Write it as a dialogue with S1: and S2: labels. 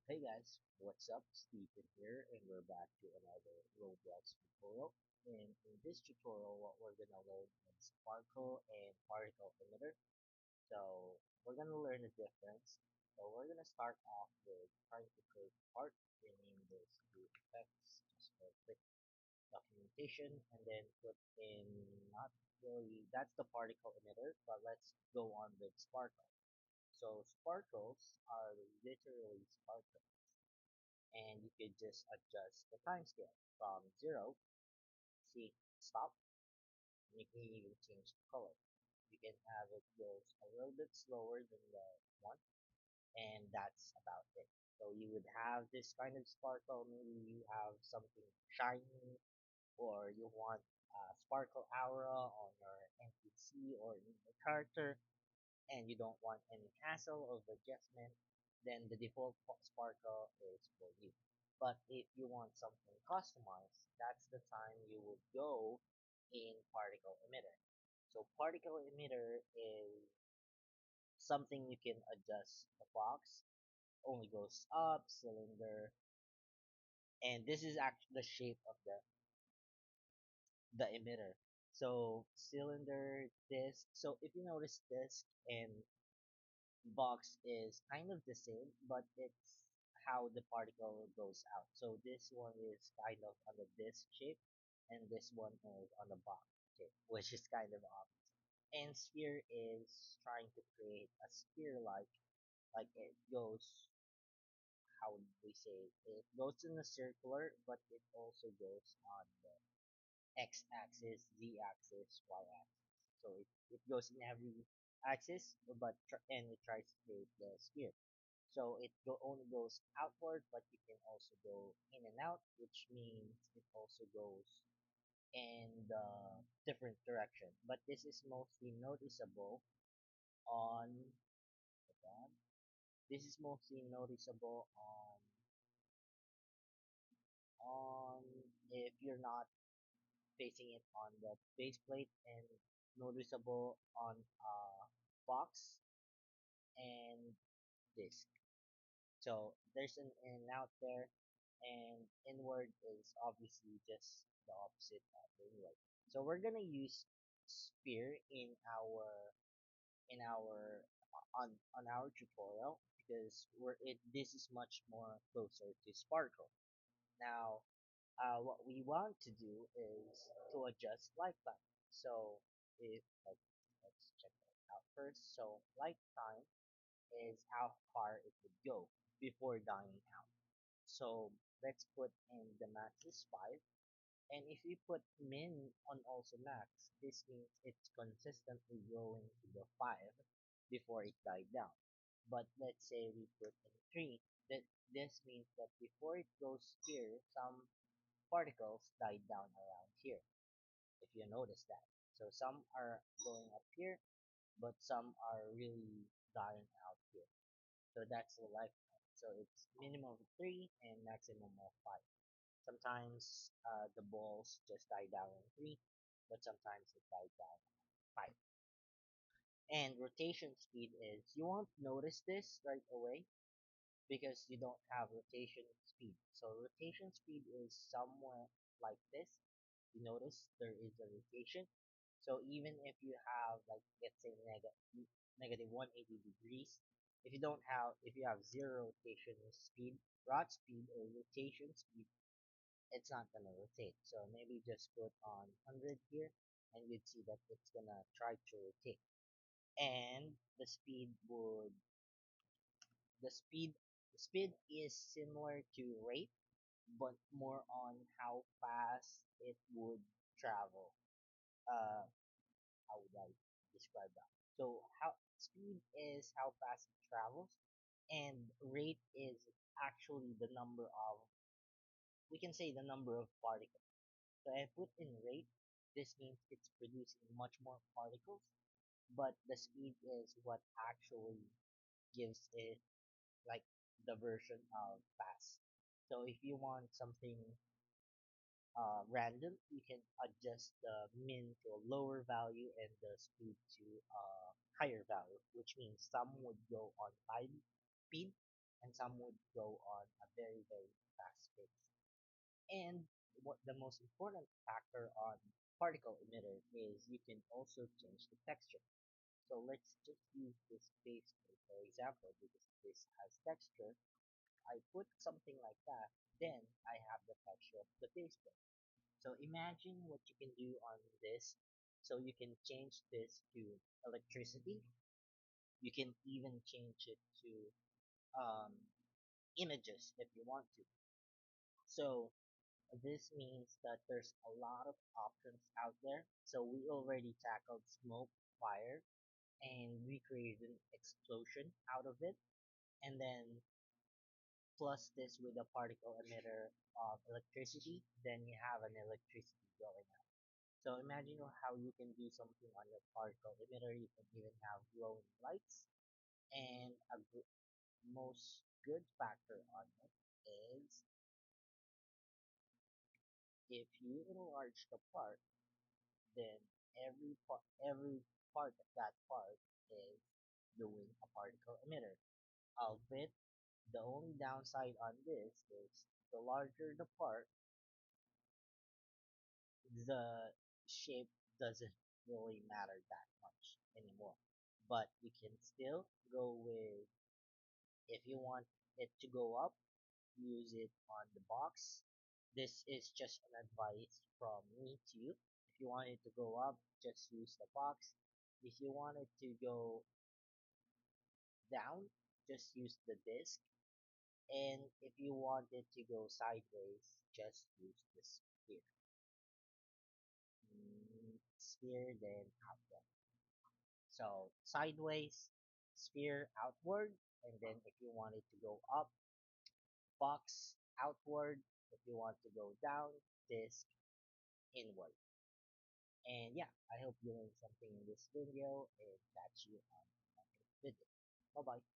S1: Hey guys, what's up? Stephen here, and we're back to another Roblox tutorial. And in this tutorial, what we're gonna learn is Sparkle and Particle Emitter. So we're gonna learn the difference. So we're gonna start off with trying to create part, rename this to effects, just for quick documentation, and then put in not really that's the particle emitter, but let's go on with Sparkle. So sparkles are literally sparkles and you could just adjust the time scale from 0, see, stop, and you can even change the color. You can have it goes a little bit slower than the 1, and that's about it. So you would have this kind of sparkle, maybe you have something shiny, or you want a sparkle aura on your NPC or in your character, and you don't want any hassle of adjustment, then the default sparkle is for you. But if you want something customized, that's the time you would go in particle emitter. So particle emitter is something you can adjust the box, only goes up, cylinder, and this is actually the shape of the emitter. So cylinder, disc. So if you notice disc and box is kind of the same, but it's how the particle goes out. So this one is kind of on the disc shape, and this one is on the box shape, which is kind of obvious. And sphere is trying to create a sphere like it goes, how would we say, it goes in a circular, but it also goes on the x-axis, z-axis, y-axis. So it goes in every axis, but and it tries to create the sphere. So only goes outward, but you can also go in and out, which means it also goes in the different direction. But this is mostly noticeable on, hold on. This is mostly noticeable on if you're not facing it on the base plate, and noticeable on box and disk. So there's an in and out there, and inward is obviously just the opposite of the inward. So we're gonna use sphere in our on our tutorial because this is much more closer to sparkle. Now, what we want to do is to adjust lifetime. So if let's check that out first. So lifetime is how far it would go before dying out. So let's put in the max is 5. And if we put min on also max, this means it's consistently going to the 5 before it died down. But let's say we put in 3, that this means that before it goes here, some particles died down around here, if you notice that. So some are going up here, but some are really dying out here. So that's the lifetime. So it's minimum of 3 and maximum of 5. Sometimes the balls just die down in 3, but sometimes it died down in 5. And rotation speed is, you won't notice this right away because you don't have rotation speed. So rotation speed is somewhere like this. You notice there is a rotation. So even if you have, like, let's say negative 180 degrees, if you have zero rotation speed, rot speed or rotation speed, it's not gonna rotate. So maybe just put on 100 here, and you'd see that it's gonna try to rotate. And the speed the speed is similar to rate, but more on how fast it would travel. Uh, how would I describe that? So how speed is how fast it travels, and rate is actually the number of, we can say, the number of particles. So I put in rate, this means it's producing much more particles, but the speed is what actually gives it, like, the version of fast. So if you want something random, you can adjust the min to a lower value and the speed to a higher value, which means some would go on 5 speed and some would go on a very, very fast pace. And what the most important factor on particle emitter is you can also change the texture. So let's just use this base plate for example because this has texture. I put something like that, then I have the texture of the base plate. So imagine what you can do on this. So you can change this to electricity. You can even change it to um, images if you want to. So this means that there's a lot of options out there. So we already tackled smoke, fire, and we created an explosion out of it. And then plus this with a particle emitter of electricity, then you have an electricity going out. So imagine how you can do something on your particle emitter. You can even have glowing lights. And a most good factor on it is if you enlarge the part, then every part of that part is doing a particle emitter. Albeit the only downside on this is the larger the part, the shape doesn't really matter that much anymore. But you can still go with if you want it to go up, use it on the box. This is just an advice from me to you. If you want it to go up, just use the box. If you want it to go down, just use the disc. And if you want it to go sideways, just use the sphere. Sphere, then outward. So sideways, sphere outward, and then if you want it to go up, box outward. If you want to go down, disc inward. And yeah, I hope you learned something in this video and catch you on the next video. Bye bye.